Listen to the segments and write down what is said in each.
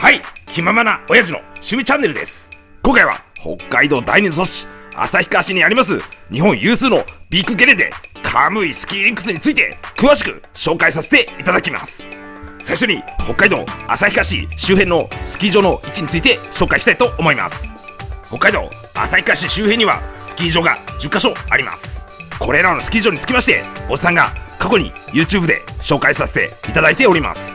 はい、気ままな親父の趣味チャンネルです。今回は北海道第二の都市旭川市にあります日本有数のビッグゲレンデカムイスキーリンクスについて詳しく紹介させていただきます。最初に北海道旭川市周辺のスキー場の位置について紹介したいと思います。北海道旭川市周辺にはスキー場が10カ所あります。これらのスキー場につきましておじさんが過去に YouTube で紹介させていただいております。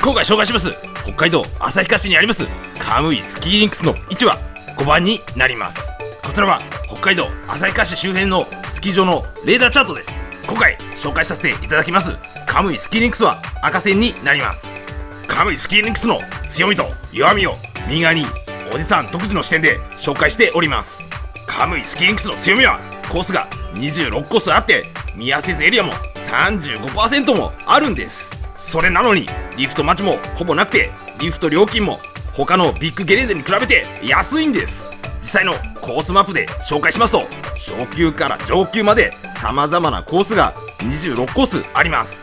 今回紹介します北海道旭川市にありますカムイスキーリンクスの位置は5番になります。こちらは北海道旭川市周辺のスキー場のレーダーチャートです。今回紹介させていただきますカムイスキーリンクスは赤線になります。カムイスキーリンクスの強みと弱みを右側におじさん独自の視点で紹介しております。カムイスキーリンクスの強みはコースが26コースあって見合わせずエリアも 35% もあるんです。それなのにリフト待ちもほぼなくてリフト料金も他のビッグゲレンデに比べて安いんです。実際のコースマップで紹介しますと初級から上級まで様々なコースが26コースあります。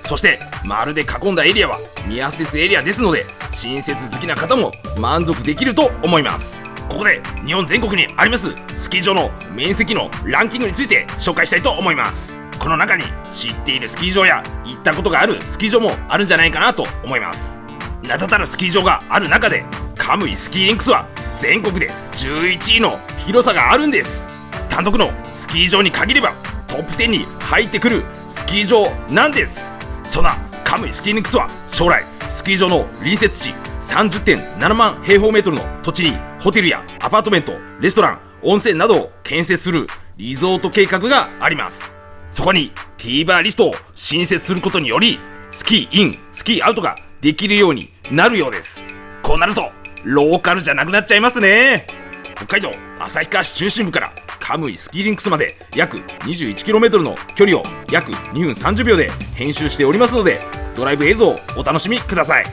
そして丸で囲んだエリアは見合わせずエリアですので新雪好きな方も満足できると思います。ここで日本全国にありますスキー場の面積のランキングについて紹介したいと思います。この中に知っているスキー場や行ったことがあるスキー場もあるんじゃないかなと思います。名だたるスキー場がある中でカムイスキーリンクスは全国で11位の広さがあるんです。単独のスキー場に限ればトップ10に入ってくるスキー場なんです。そんなカムイスキーリンクスは将来スキー場の隣接地 30.7 万平方メートルの土地にホテルやアパートメント、レストラン、温泉などを建設するリゾート計画があります。そこに T バーリフトを新設することによりスキーイン、スキーアウトができるようになるようです。こうなるとローカルじゃなくなっちゃいますね。北海道旭川市中心部からカムイスキーリンクスまで約 21km の距離を約2分30秒で編集しておりますのでドライブ映像をお楽しみください。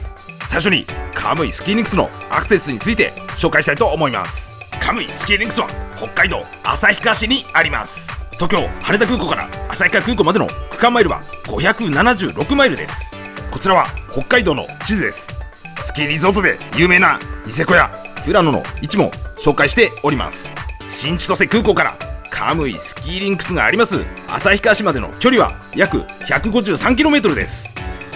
最初にカムイスキーリンクスのアクセスについて紹介したいと思います。カムイスキーリンクスは北海道旭川市にあります。東京羽田空港から旭川空港までの区間マイルは576マイルです。こちらは北海道の地図です。スキーリゾートで有名なニセコや富良野の位置も紹介しております。新千歳空港からカムイスキーリンクスがあります旭川市までの距離は約 153km です。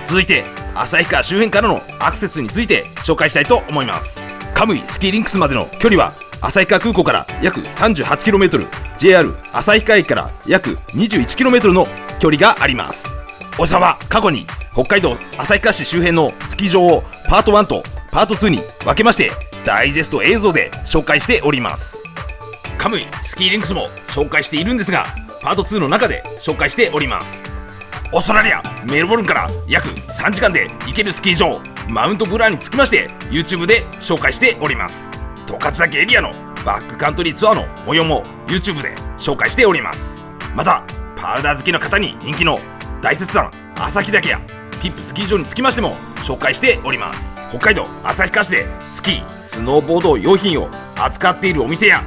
続いて旭川周辺からのアクセスについて紹介したいと思います。カムイスキーリンクスまでの距離は旭川空港から約 38km、 JR 旭川駅から約 21km の距離があります。おじさんは過去に北海道旭川市周辺のスキー場をパート1とパート2に分けましてダイジェスト映像で紹介しております。カムイスキーリンクスも紹介しているんですがパート2の中で紹介しております。オーストラリアメルボルンから約3時間で行けるスキー場マウントブラーにつきまして YouTube で紹介しております。十勝岳エリアのバックカントリーツアーの模様も YouTube で紹介しております。またパウダー好きの方に人気の大雪山旭岳やピップスキー場につきましても紹介しております。北海道旭川市でスキー、スノーボード用品を扱っているお店や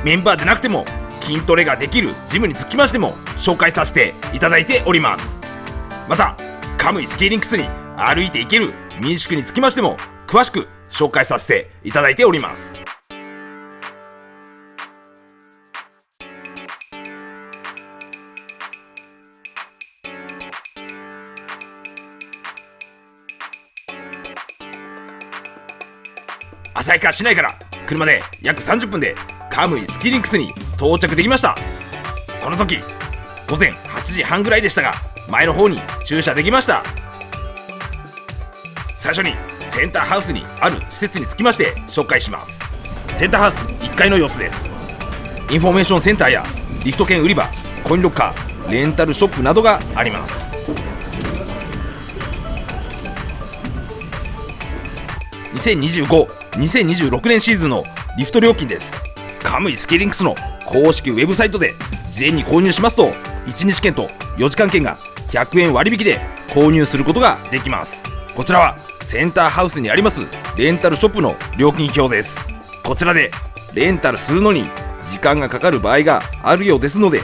メンバーでなくても筋トレができるジムにつきましても紹介させていただいております。またカムイスキーリンクスに歩いて行ける民宿につきましても詳しく紹介させていただいております。旭川市内から車で約30分でカムイスキーリンクスに到着できました。この時午前8時半ぐらいでしたが前の方に駐車できました。最初にセンターハウスにある施設につきまして紹介します。センターハウス1階の様子です。インフォメーションセンターやリフト券売り場、コインロッカー、レンタルショップなどがあります。2025、2026年シーズンのリフト料金です。カムイスキーリンクスの公式ウェブサイトで事前に購入しますと1日券と4時間券が100円割引で購入することができます。こちらはセンターハウスにありますレンタルショップの料金表です。こちらでレンタルするのに時間がかかる場合があるようですので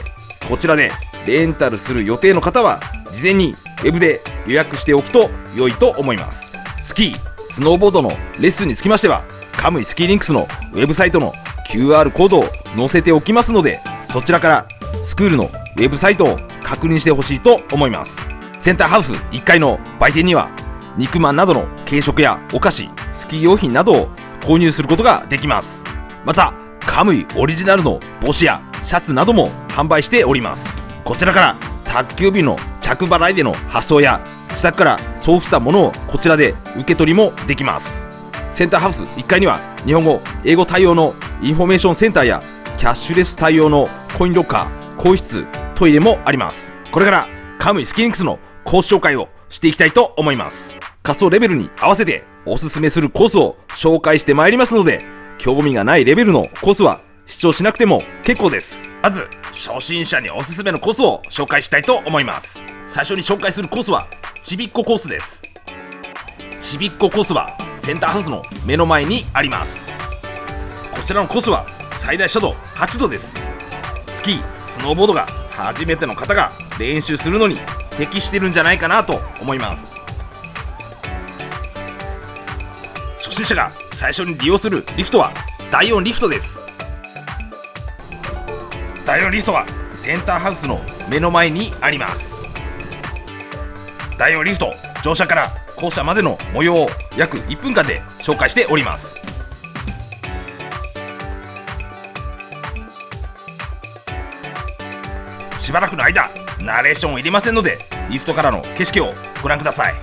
こちらでレンタルする予定の方は事前にウェブで予約しておくと良いと思います。スキー、スノーボードのレッスンにつきましては、カムイスキーリンクスのウェブサイトの QR コードを載せておきますので、そちらからスクールのウェブサイトを確認してほしいと思います。センターハウス1階の売店には、肉まんなどの軽食やお菓子、スキー用品などを購入することができます。また、カムイオリジナルの帽子やシャツなども販売しております。こちらから宅急便の着払いでの発送や自宅から送付したものをこちらで受け取りもできます。センターハウス1階には日本語、英語対応のインフォメーションセンターやキャッシュレス対応のコインロッカー、更衣室、トイレもあります。これからカムイスキーリンクスのコース紹介をしていきたいと思います。滑走レベルに合わせておすすめするコースを紹介してまいりますので、興味がないレベルのコースは視聴しなくても結構です。まず初心者におすすめのコースを紹介したいと思います。最初に紹介するコースはちびっこコースです。ちびっこコースはセンターハウスの目の前にあります。こちらのコースは最大斜度8度です。スキー、スノーボードが初めての方が練習するのに適してるんじゃないかなと思います。初心者が最初に利用するリフトは第4リフトです。第4リフトはセンターハウスの目の前にあります。第4リフト乗車から降車までの模様を約1分間で紹介しております。しばらくの間ナレーションを入れませんので、リフトからの景色をご覧ください。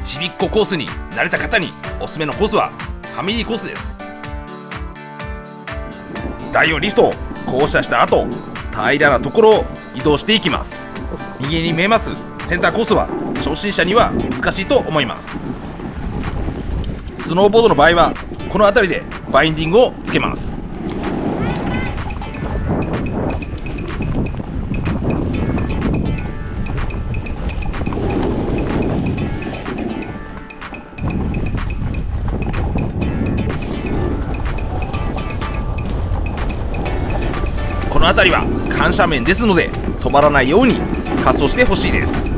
ちびっこコースに慣れた方におすすめのコースはファミリーコースです。第4リフトを降車した後、平らなところを移動していきます。右に見えますセンターコースは初心者には難しいと思います。スノーボードの場合はこの辺りでバインディングをつけます。この辺りは緩斜面ですので止まらないように滑走してほしいです。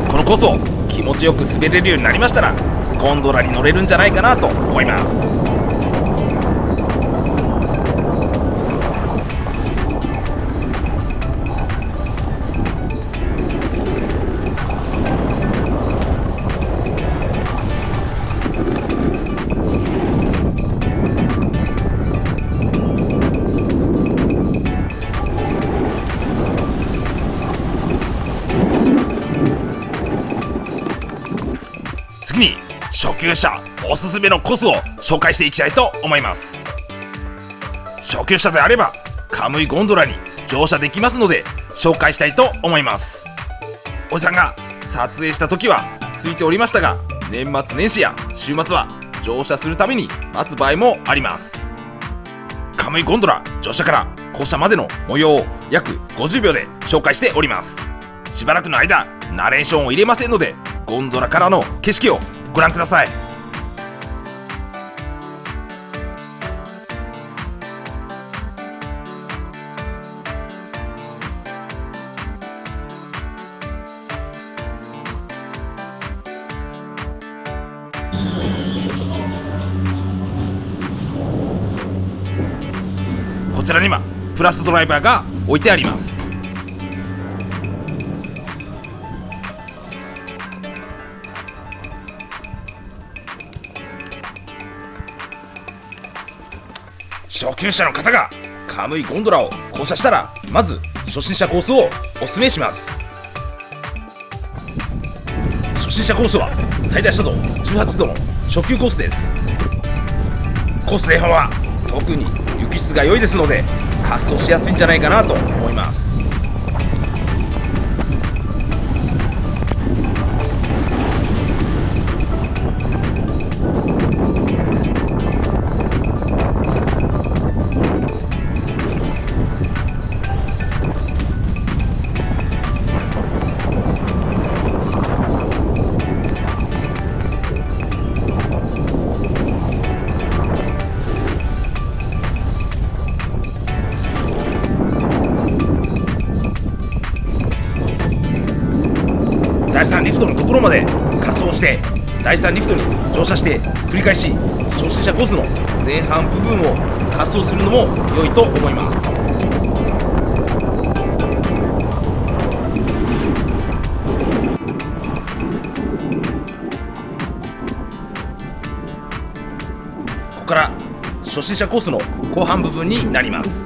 このコースを気持ちよく滑れるようになりましたらゴンドラに乗れるんじゃないかなと思います。次に初級者おすすめのコースを紹介していきたいと思います。初級者であればカムイゴンドラに乗車できますので紹介したいと思います。おじさんが撮影した時は空いておりましたが、年末年始や週末は乗車するために待つ場合もあります。カムイゴンドラ乗車から降車までの模様を約50秒で紹介しております。しばらくの間ナレーションを入れませんのでゴンドラからの景色をご覧ください。こちらにはプラスドライバーが置いてあります。初級者の方がカムイゴンドラを降車したらまず初心者コースをおすすめします。初心者コースは最大斜度18度の初級コースです。コース前半は特に雪質が良いですので滑走しやすいんじゃないかなと思います。第3リフトのところまで滑走して第3リフトに乗車して繰り返し初心者コースの前半部分を滑走するのも良いと思います。ここから初心者コースの後半部分になります。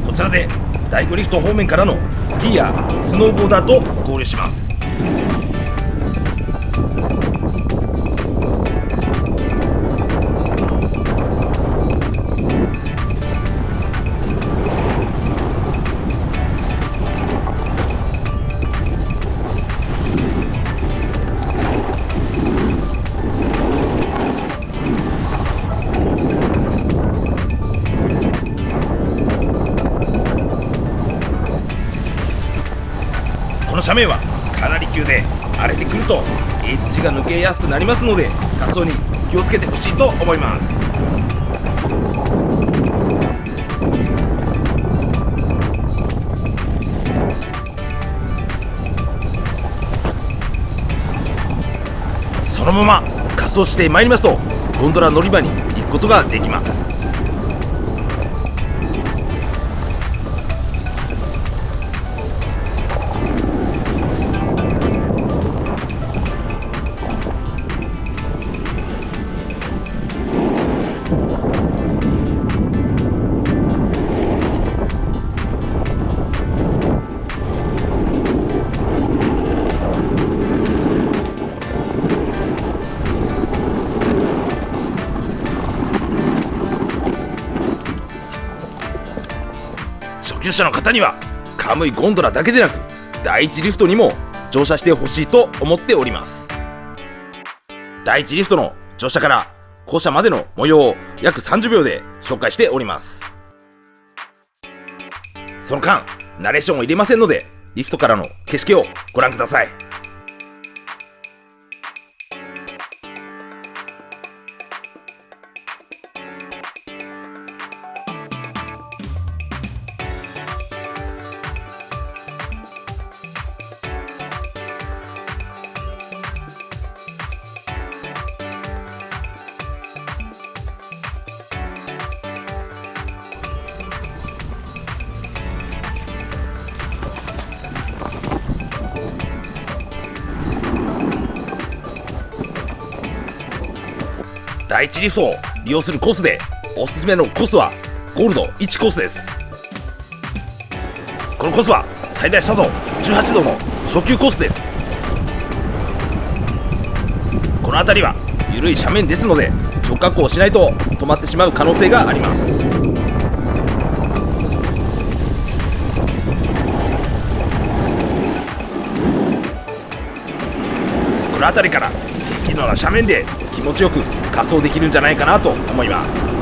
こちらで第5リフト方面からのスキーヤースノーボーダーと合流します。この斜面はかなり急で荒れてくるとエッジが抜けやすくなりますので滑走に気をつけてほしいと思います。そのまま滑走してまいりますとゴンドラ乗り場に行くことができます。初級者の方にはカムイゴンドラだけでなく第1リフトにも乗車してほしいと思っております。第1リフトの乗車から降車までの模様を約30秒で紹介しております。その間ナレーションを入れませんのでリフトからの景色をご覧ください。第1リフトを利用するコースでおすすめのコースはゴールド1コースです。このコースは最大斜度18度の初級コースです。この辺りは緩い斜面ですので直滑降をしないと止まってしまう可能性があります。この辺りから適度な斜面で気持ちよく滑走できるんじゃないかなと思います。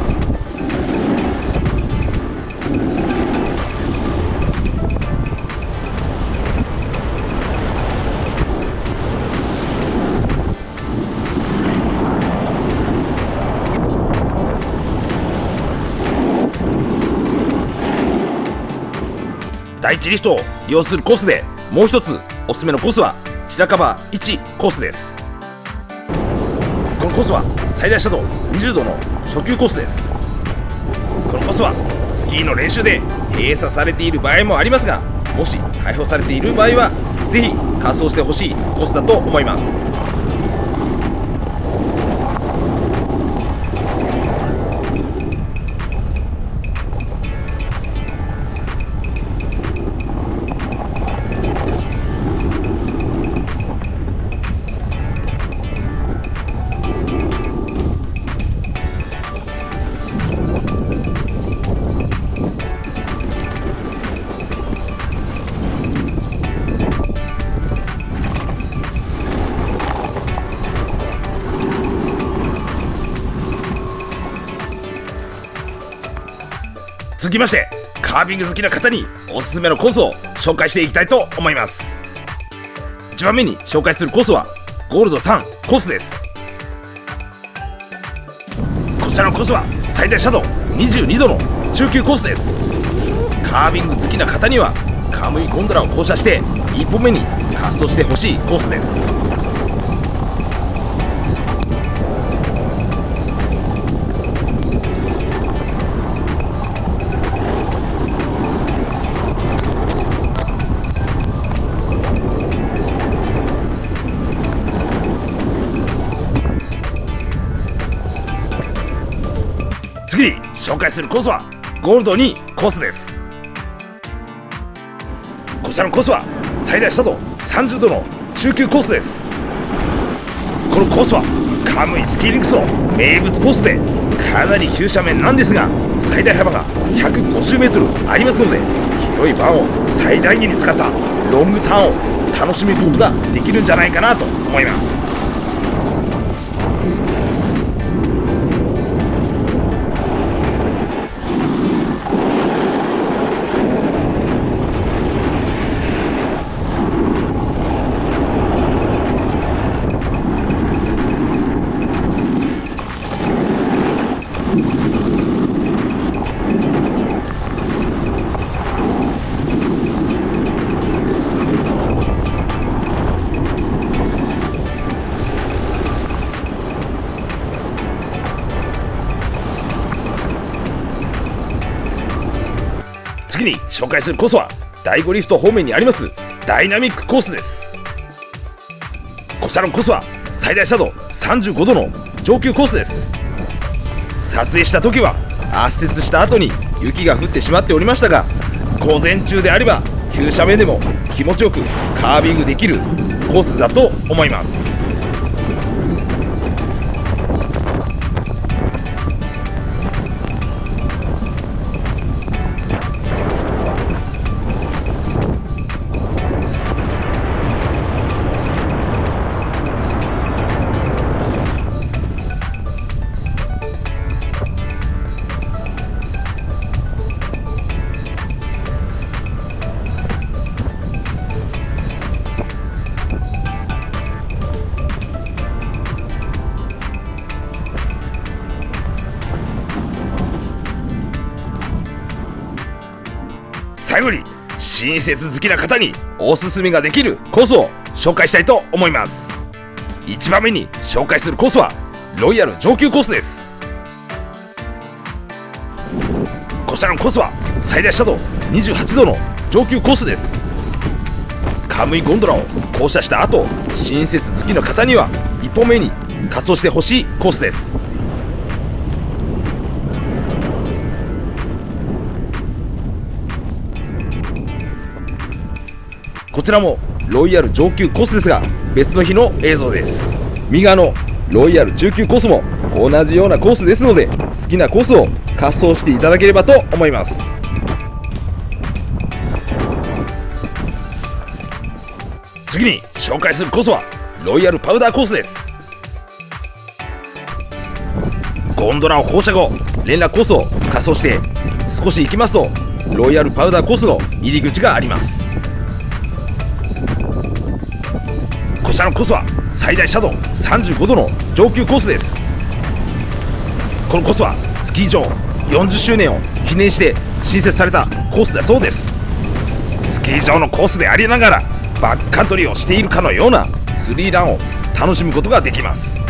第1チリフトを利用するコースで、もう一つおすすめのコースは白樺1コースです。このコースは最大斜度20度の初級コースです。このコースはスキーの練習で閉鎖されている場合もありますが、もし開放されている場合はぜひ完走してほしいコースだと思います。続きまして、カービング好きな方におすすめのコースを紹介していきたいと思います。1番目に紹介するコースはゴールド3コースです。こちらのコースは最大斜度22度の中級コースです。カービング好きな方にはカムイゴンドラを降車して1本目に滑走してほしいコースです。次に紹介するコースはゴールド2コースです。こちらのコースは最大斜度30度の中級コースです。このコースはカムイスキーリンクスの名物コースで、かなり急斜面なんですが最大幅が 150m ありますので、広いバンを最大限に使ったロングターンを楽しめることができるんじゃないかなと思います。次に紹介するコースは第5リフト方面にありますダイナミックコースです。こちらのコースは最大斜度35度の上級コースです。撮影した時は圧雪した後に雪が降ってしまっておりましたが、午前中であれば急斜面でも気持ちよくカービングできるコースだと思います。最後に新雪好きな方におすすめができるコースを紹介したいと思います。1番目に紹介するコースはロイヤル上級コースです。こちらのコースは最大斜度28度の上級コースです。カムイゴンドラを降車した後、新雪好きの方には1本目に滑走してほしいコースです。こちらもロイヤル上級コースですが別の日の映像です。右側のロイヤル中級コースも同じようなコースですので、好きなコースを滑走していただければと思います。次に紹介するコースはロイヤルパウダーコースです。ゴンドラを降車後連絡コースを滑走して少し行きますとロイヤルパウダーコースの入り口があります。こちらのコースは最大斜度35度の上級コースです。このコースはスキー場40周年を記念して新設されたコースだそうです。ススキー場のコースでありながらバックカントリーをしているかのようなスリーランを楽しむことができます。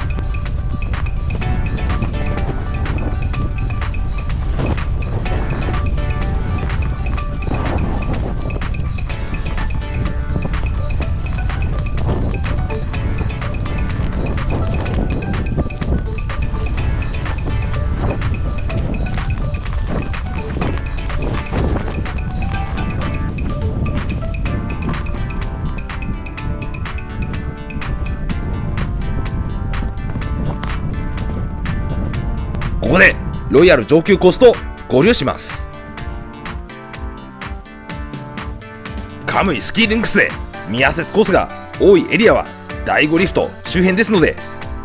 ここでロイヤル上級コースと合流します。カムイスキーリンクスで未圧雪コースが多いエリアは第5リフト周辺ですので、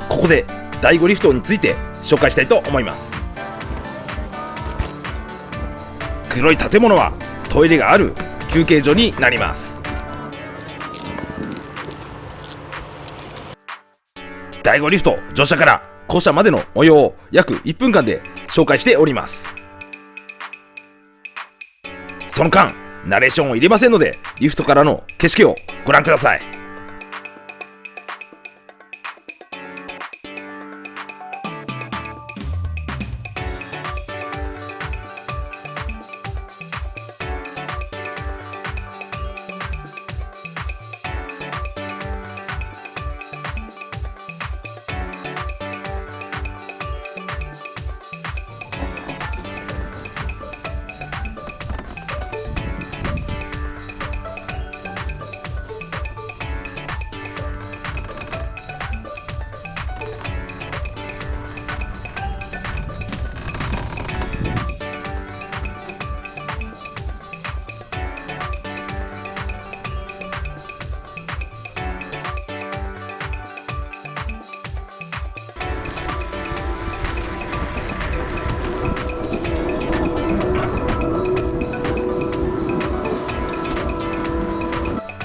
ここで第5リフトについて紹介したいと思います。黒い建物はトイレがある休憩所になります。第5リフト乗車から降車までの模様を約1分間で紹介しております。その間ナレーションを入れませんので、リフトからの景色をご覧ください。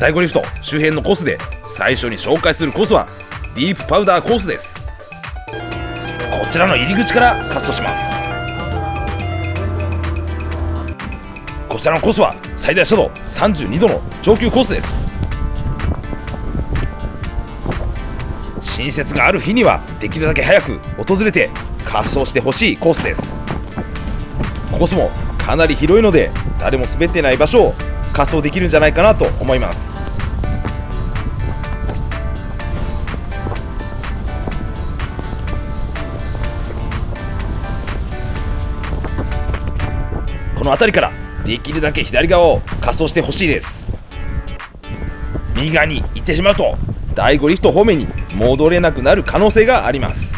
第5リフト周辺のコースで最初に紹介するコースはディープパウダーコースです。こちらの入り口から滑走します。こちらのコースは最大斜度32度の上級コースです。新雪がある日にはできるだけ早く訪れて滑走してほしいコースです。コースもかなり広いので誰も滑ってない場所を滑走できるんじゃないかなと思います。この辺りからできるだけ左側を滑走してほしいです。右側に行ってしまうと第5リフト方面に戻れなくなる可能性があります。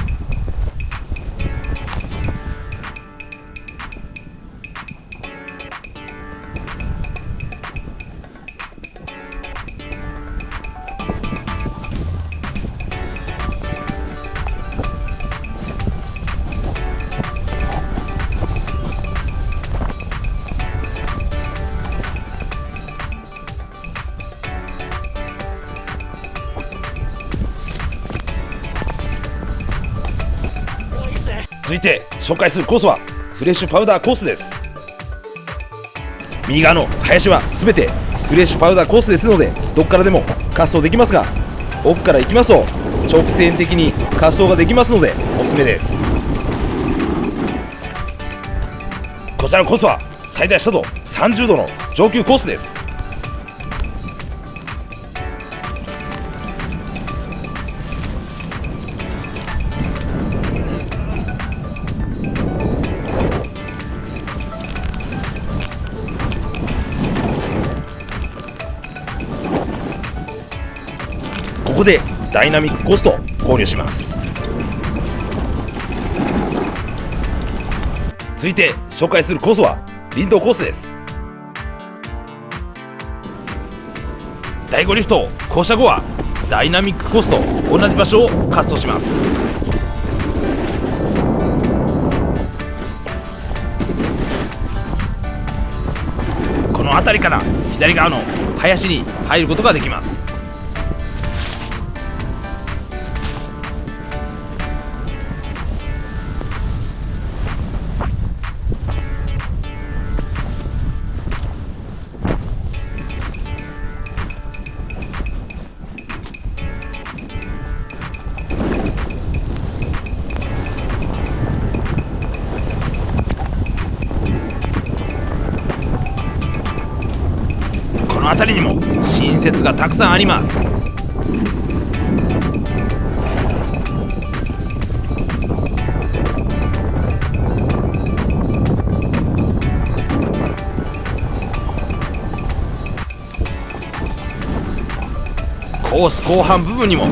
続いて紹介するコースはフレッシュパウダーコースです。右側の林は全てフレッシュパウダーコースですので、どこからでも滑走できますが、奥から行きますと直線的に滑走ができますのでおすすめです。こちらのコースは最大斜度30度の上級コースです。ここでダイナミックコースと合流します。続いて紹介するコースは林道コースです。第5リフト降車後はダイナミックコースと同じ場所を滑走します。この辺りから左側の林に入ることができます。辺りにも新雪がたくさんあります。コース後半部分にも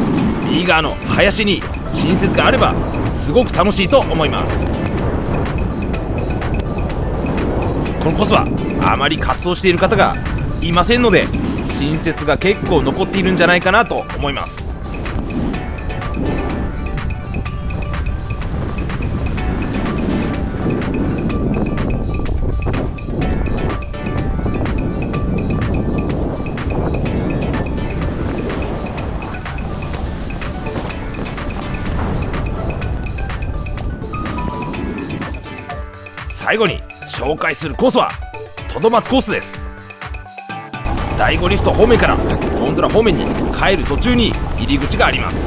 右側の林に新雪があればすごく楽しいと思います。このコースはあまり滑走している方がいませんので、新雪が結構残っているんじゃないかなと思います。最後に紹介するコースはトドマツコースです。第5リフト方面からゴンドラ方面に帰る途中に入り口があります。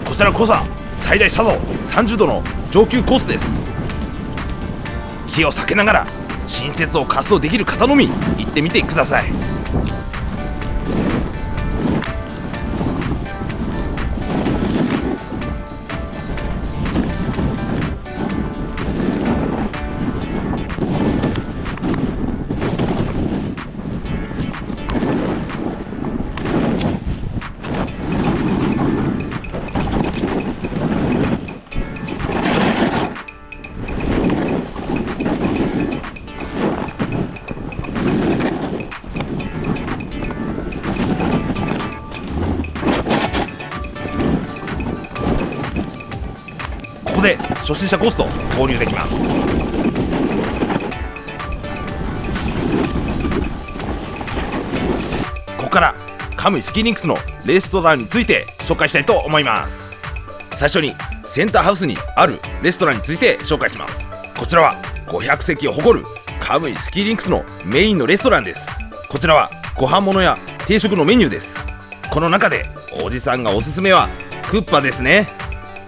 こちらのコースは最大斜度30度の上級コースです。気を避けながら新雪を滑走できる方のみ行ってみてください。ここで初心者コースと合流できます。ここからカムイスキーリンクスのレストランについて紹介したいと思います。最初にセンターハウスにあるレストランについて紹介します。こちらは500席を誇るカムイスキーリンクスのメインのレストランです。こちらはご飯物や定食のメニューです。この中でおじさんがおすすめはクッパですね。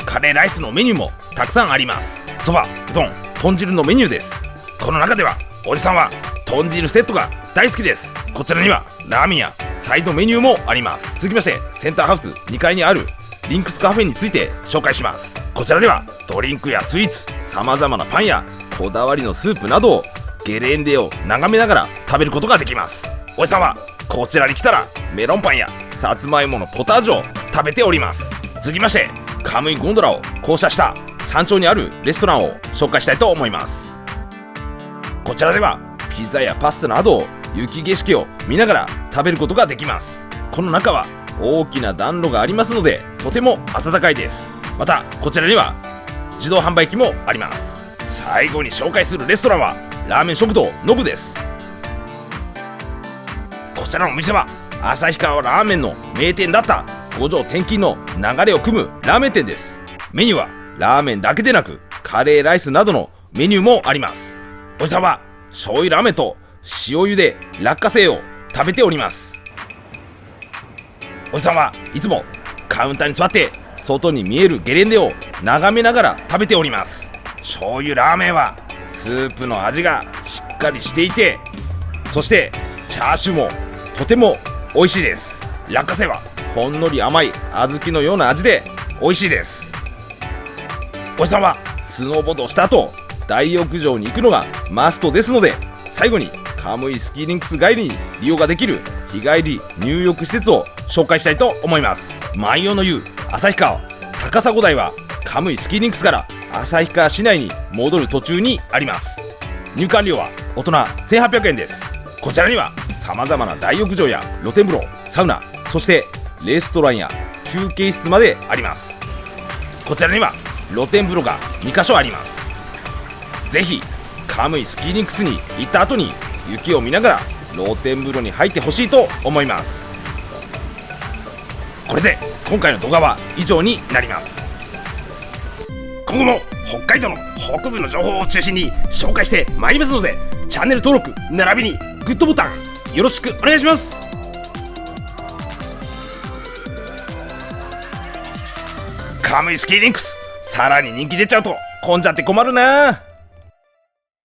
カレーライスのメニューもたくさんあります。そば、うどん、豚汁のメニューです。この中ではおじさんは豚汁セットが大好きです。こちらにはラーメンやサイドメニューもあります。続きましてセンターハウス2階にあるリンクスカフェについて紹介します。こちらではドリンクやスイーツ、さまざまなパンやこだわりのスープなどをゲレンデを眺めながら食べることができます。おじさんはこちらに来たらメロンパンやさつまいものポタージュを食べております。続きましてカムイゴンドラを降車した山頂にあるレストランを紹介したいと思います。こちらではピザやパスタなどを雪景色を見ながら食べることができます。この中は大きな暖炉がありますのでとても暖かいです。またこちらには自動販売機もあります。最後に紹介するレストランはラーメン食堂ノブです。こちらのお店は旭川ラーメンの名店だった五条転勤の流れを組むラーメン店です。メニューはラーメンだけでなくカレーライスなどのメニューもあります。おじさんは醤油ラーメンと塩茹で落花生を食べております。おじさんはいつもカウンターに座って外に見えるゲレンデを眺めながら食べております。醤油ラーメンはスープの味がしっかりしていて、そしてチャーシューもとても美味しいです。落花生はほんのり甘い小豆のような味で美味しいです。おじさんはスノーボードをした後大浴場に行くのがマストですので、最後にカムイスキーリンクス帰りに利用ができる日帰り入浴施設を紹介したいと思います。万葉の湯旭川高砂台はカムイスキーリンクスから旭川市内に戻る途中にあります。入館料は大人1800円です。こちらにはさまざまな大浴場や露天風呂、サウナ、そしてレストランや休憩室まであります。こちらには露天風呂が2カ所あります。ぜひカムイスキーリンクスに行った後に雪を見ながら露天風呂に入ってほしいと思います。これで今回の動画は以上になります。今後も北海道の北部の情報を中心に紹介してまいりますので、チャンネル登録並びにグッドボタンよろしくお願いします。カムイスキーリンクスさらに人気出ちゃうと混んじゃって困るな。